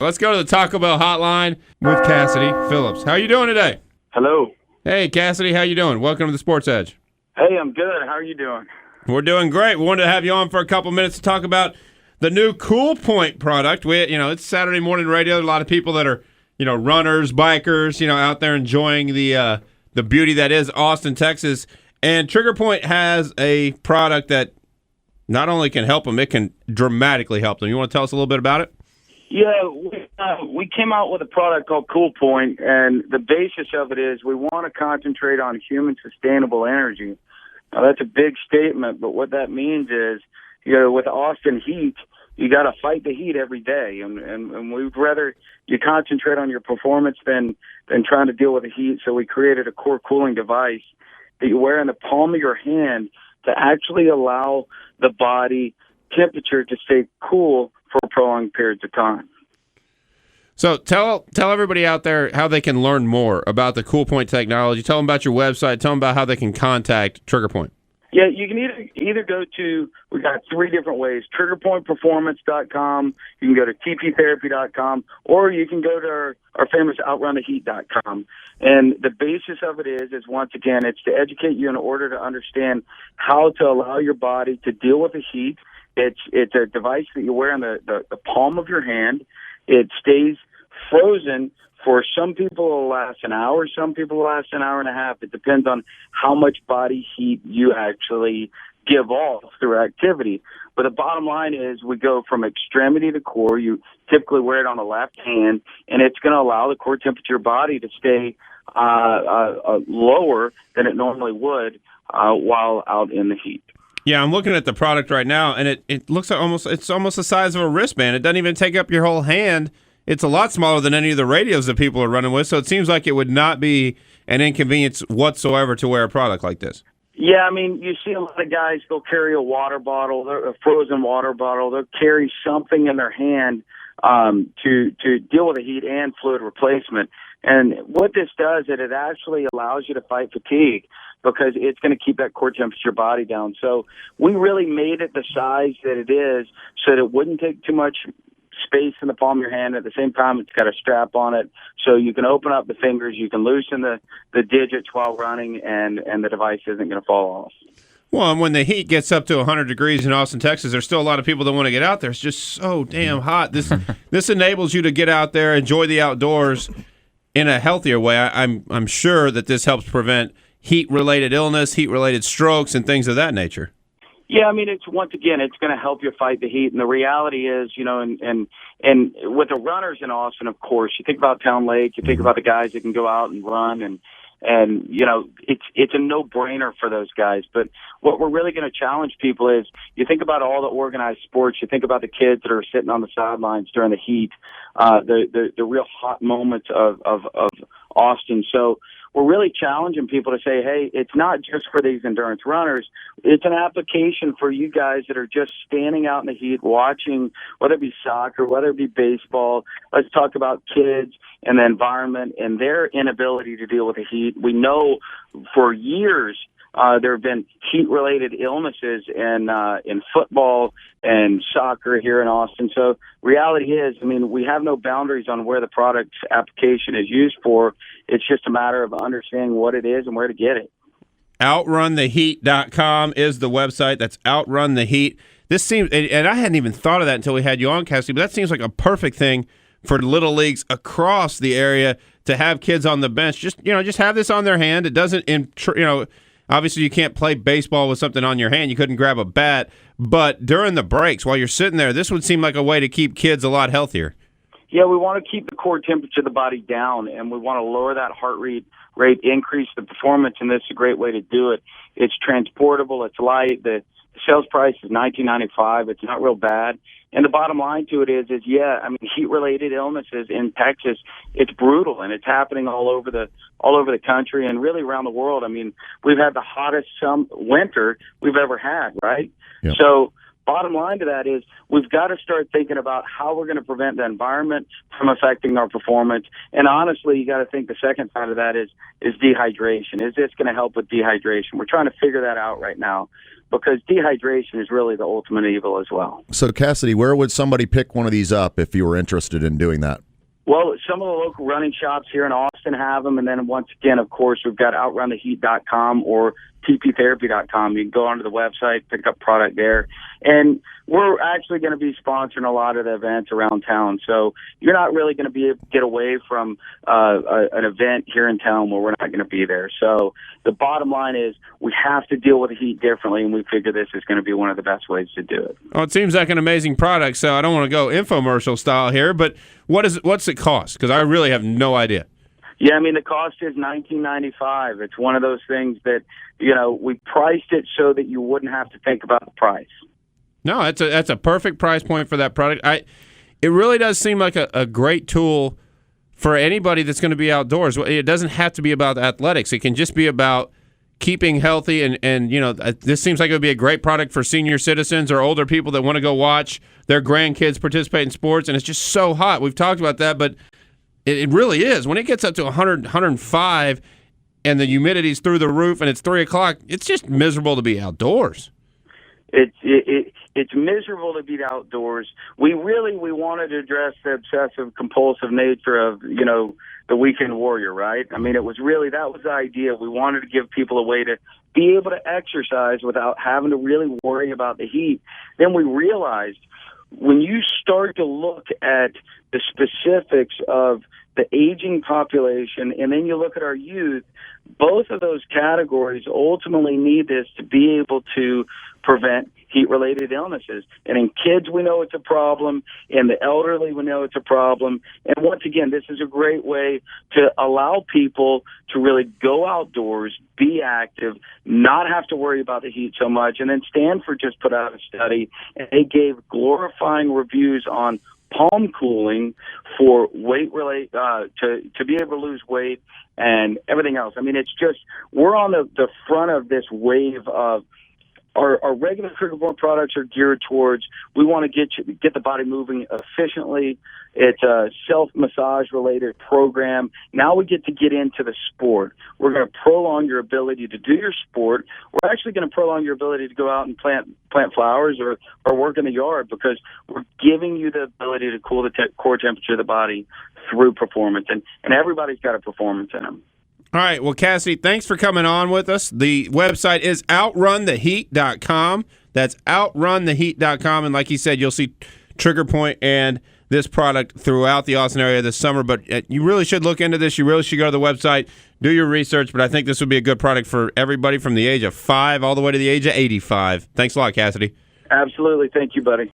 Let's go to the Taco Bell hotline with Cassidy Phillips. How are you doing today? Hello. Hey, Cassidy, how you doing? Welcome to the Sports Edge. Hey, I'm good. How are you doing? We're doing great. We wanted to have you on for a couple minutes to talk about the new Cool Point product. It's Saturday morning radio. There are a lot of people that are, runners, bikers, out there enjoying the beauty that is Austin, Texas. And Trigger Point has a product that not only can help them, it can dramatically help them. You want to tell us a little bit about it? Yeah, we came out with a product called Cool Point, and the basis of it is we want to concentrate on human sustainable energy. Now, that's a big statement, but what that means is, with Austin heat, you got to fight the heat every day, and we'd rather you concentrate on your performance than trying to deal with the heat. So we created a core cooling device that you wear in the palm of your hand to actually allow the body temperature to stay cool for prolonged periods of time. So tell everybody out there how they can learn more about the Cool Point technology. Tell them about your website. Tell them about how they can contact Trigger Point. Yeah, you can either go to, we got 3 different ways, triggerpointperformance.com, you can go to tptherapy.com, or you can go to our famous outruntheheat.com. And the basis of it is once again, it's to educate you in order to understand how to allow your body to deal with the heat. It's a device that you wear in the palm of your hand. It stays frozen. For some people, it'll last an hour. Some people will last an hour and a half. It depends on how much body heat you actually give off through activity. But the bottom line is we go from extremity to core. You typically wear it on the left hand, and it's going to allow the core temperature of your body to stay lower than it normally would while out in the heat. Yeah, I'm looking at the product right now, and it looks like it's almost the size of a wristband. It doesn't even take up your whole hand. It's a lot smaller than any of the radios that people are running with, so it seems like it would not be an inconvenience whatsoever to wear a product like this. Yeah, I mean, you see a lot of guys, they'll carry a water bottle, a frozen water bottle. They'll carry something in their hand to deal with the heat and fluid replacement. And what this does is it actually allows you to fight fatigue because it's going to keep that core temperature body down. So we really made it the size that it is so that it wouldn't take too much space in the palm of your hand. At the same time, it's got a strap on it, so you can open up the fingers, you can loosen the digits while running, and the device isn't going to fall off. Well, and when the heat gets up to 100 degrees in Austin, Texas, there's still a lot of people that want to get out there. It's just so damn hot. This enables you to get out there, enjoy the outdoors in a healthier way. I'm sure that this helps prevent heat-related illness, heat-related strokes, and things of that nature. Yeah, I mean, it's once again, it's going to help you fight the heat. And the reality is, and with the runners in Austin, of course, you think about Town Lake, you think about the guys that can go out and run, and it's a no-brainer for those guys. But what we're really going to challenge people is, you think about all the organized sports, you think about the kids that are sitting on the sidelines during the heat, the real hot moments of Austin. So we're really challenging people to say, hey, it's not just for these endurance runners. It's an application for you guys that are just standing out in the heat watching, whether it be soccer, whether it be baseball. Let's talk about kids and the environment and their inability to deal with the heat. We know for years there have been heat-related illnesses in football and soccer here in Austin. So reality is, I mean, we have no boundaries on where the product's application is used for. It's just a matter of understanding what it is and where to get it. OutrunTheHeat.com is the website. That's Outrun the Heat. This seems, and I hadn't even thought of that until we had you on, Cassidy, but that seems like a perfect thing for little leagues across the area to have kids on the bench. Just have this on their hand. It doesn't, obviously you can't play baseball with something on your hand. You couldn't grab a bat. But during the breaks, while you're sitting there, this would seem like a way to keep kids a lot healthier. Yeah, we want to keep the core temperature of the body down, and we want to lower that heart rate, increase the performance, and this is a great way to do it. It's transportable. It's light. The sales price is $19.95. It's not real bad. And the bottom line to it is heat-related illnesses in Texas, it's brutal, and it's happening all over the country and really around the world. I mean, we've had the hottest winter we've ever had, right? Yep. So bottom line to that is we've got to start thinking about how we're going to prevent the environment from affecting our performance. And honestly, you got to think the second side of that is dehydration. Is this going to help with dehydration? We're trying to figure that out right now, because dehydration is really the ultimate evil as well. So, Cassidy, where would somebody pick one of these up if you were interested in doing that? Well, some of the local running shops here in Austin have them. And then once again, of course, we've got outruntheheat.com or tptherapy.com. You can go onto the website, pick up product there. And we're actually going to be sponsoring a lot of the events around town. So you're not really going to be able to get away from an event here in town where we're not going to be there. So the bottom line is we have to deal with the heat differently, and we figure this is going to be one of the best ways to do it. Well, it seems like an amazing product, so I don't want to go infomercial style here, but what's it cost? Because I really have no idea. Yeah, I mean, the cost is $19.95. It's one of those things that, you know, we priced it so that you wouldn't have to think about the price. No, that's a perfect price point for that product. It really does seem like a great tool for anybody that's going to be outdoors. It doesn't have to be about athletics. It can just be about keeping healthy, and you know, this seems like it would be a great product for senior citizens or older people that want to go watch their grandkids participate in sports, and it's just so hot. We've talked about that, but it really is. When it gets up to 100, 105 and the humidity's through the roof and it's 3 o'clock, it's just miserable to be outdoors. It's miserable to be outdoors. We wanted to address the obsessive compulsive nature of, you know, the weekend warrior, right? I mean, that was the idea. We wanted to give people a way to be able to exercise without having to really worry about the heat. Then we realized when you start to look at the specifics of the aging population, and then you look at our youth, both of those categories ultimately need this to be able to prevent heat-related illnesses. And in kids, we know it's a problem. In the elderly, we know it's a problem. And once again, this is a great way to allow people to really go outdoors, be active, not have to worry about the heat so much. And then Stanford just put out a study, and they gave glorifying reviews on palm cooling for weight relate to be able to lose weight and everything else. I mean, it's just we're on the front of this wave of our regular trigger-borne products are geared towards we want to get the body moving efficiently. It's a self-massage related program. Now we get into the sport. We're going to prolong your ability to do your sport. We're actually going to prolong your ability to go out and plant flowers or work in the yard, because we're giving you the ability to cool the core temperature of the body through performance. And everybody's got a performance in them. All right. Well, Cassidy, thanks for coming on with us. The website is outruntheheat.com. That's outruntheheat.com. And like you said, you'll see Trigger Point and this product throughout the Austin area this summer. But you really should look into this. You really should go to the website, do your research. But I think this would be a good product for everybody from the age of 5 all the way to the age of 85. Thanks a lot, Cassidy. Absolutely. Thank you, buddy.